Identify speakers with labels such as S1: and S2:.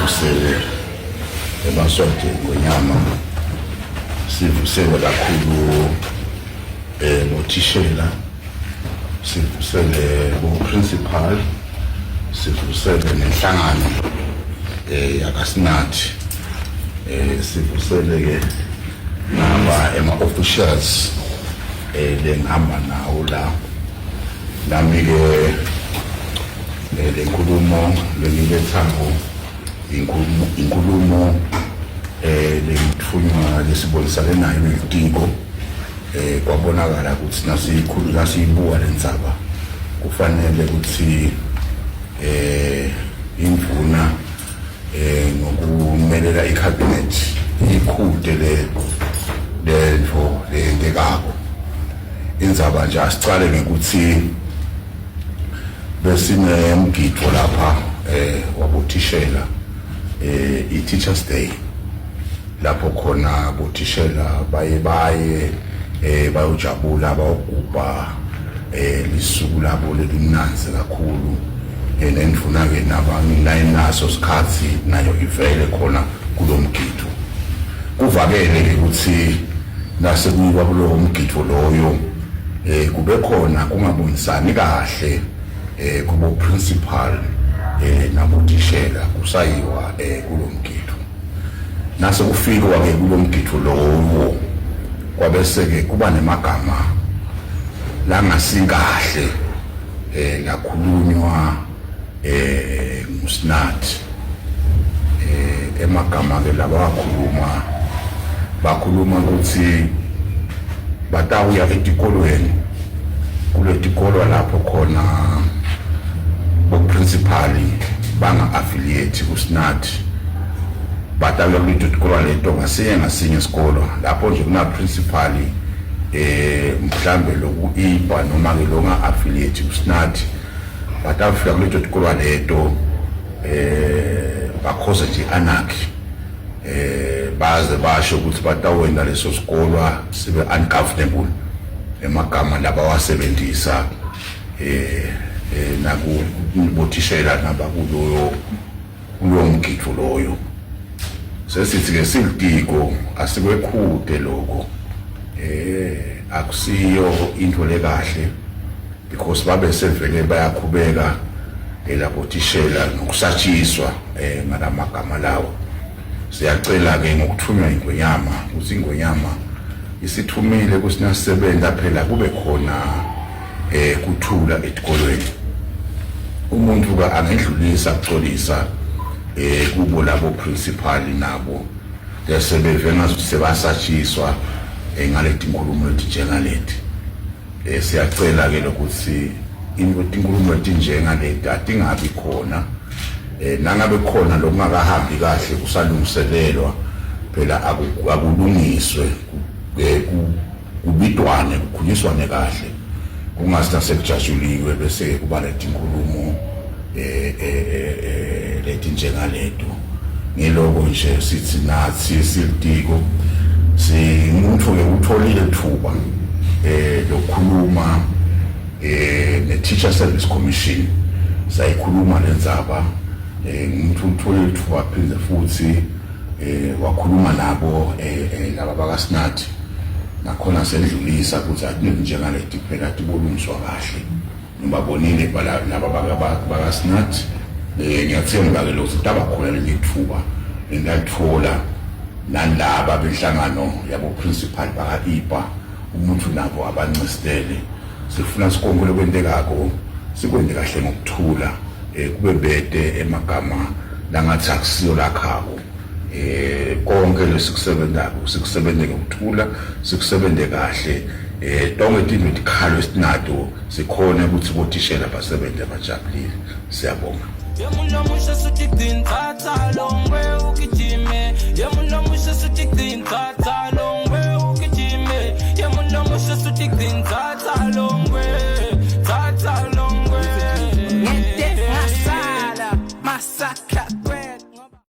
S1: sivusele emaswati ngonyama sivusele kakhulu nothishela sivusele bo-principal sivusele nenhlangano yakasinathi sivusele-ke naba ema-officials lengihamba nawo la nami-ke le nkulumo lengilethayo inkulumo lengithunywa lesibonisane nayo ngetiko kwabonakala ukuthi nasiyibuka le ndzaba kufanele ukuthi imvuna ngokumelela icabinet ikhude lento leyentekako indzaba nje asicale ngekuthi besinemgidvo lapha wabothishela i-Teachers Day lapho khona bothishela baye bayojabula bayogubha lisuku labo lelimnanzi kakhulu nendvuna-ke naso sikhathi nayo ivele khona kulo mgidvo kuvakele ukuthi nasekuyiwa kulowo mgidvo loyo kube khona kungabonisani kahle kubo principal nabothishela kusayiwa kulo mgidvo nase kufikwa-ke kulo mgidvo lowo kwabese-ke kuba nemagama langasikahle lakhulunywa nguSinathi emagama-ke laba bakhuluma ukuthi batawuya etikolweni kuletikolo lapho khona bo-principali banga-affiliate kuSinathi batawuya kuletikolo leto ngasinye isikolo lapho nje kuna-principali mhlambe loku-ipa noma-ke longa-affiliate kuSinathi batawufika kuleto tikolo leto bakhoze nje anarchy baze basho ukuthi batawenda leso sikolo sibe ungovernable emagama labawasebenzisa nakubothishela nabakuloyo mgidvo loyo sesithi-ke silitiko asikwekhude lokho akusiyo into lekahle because babe sevele bayakhubeka labothishela nokusatshiswa ngalamagama lawo siyacela-ke ngokuthunywa ingonyama ukuthi ingonyama isithumile kusinasebenza phela kube khona kuthula etikolweni umuntu-ke angedlulisa kucolisa kubo labo principali nabo sebeve ngazuthi sebasatshiswa ngaleti nkulumo etinjengaleti siyacela-ke lokuthi inkulumo etinjengaleti atingabi khona nangabe khona lokungakahambi kahle kusalungiselelwa phela akulungiswe kubidwane kukhulunyiswane kahle kungasina sekujatshuliwe bese kuba leti nkulumo leti njengaleto ngiloko nje sithi nathi silitiko simuntu-ke utholile ithuba lokukhuluma ne-Teacher Service Commission sayikhuluma le ndzaba ngumuntu utholile ithuba phinde futhi wakhuluma nabo laba bakaSinathi nakhona sendlulisa ukuthi akuningi njengaleti phela tibulungiswa kahle nibabonile laba bakaSinathi ngiyathemba-ke lokuthi tabakhona lelithuba engalithola nalaba benhlangano yabo-principal baka-ipa umuntu nabo abancistele sifuna sikonkule kwentekako sikwente kahle ngokuthula kube bede emagama langathi akusiyo lakhabo konke lesikusebenzako sikusebenzeke ngokuthula sikusebenzeke kahle tonke tinto tikhalo esinato sikhona ukuthi bothishela basebenze bajabulile siyabonga
S2: Yemuno musha suti tin tata longwe ukijime Yemuno musha suti tin tata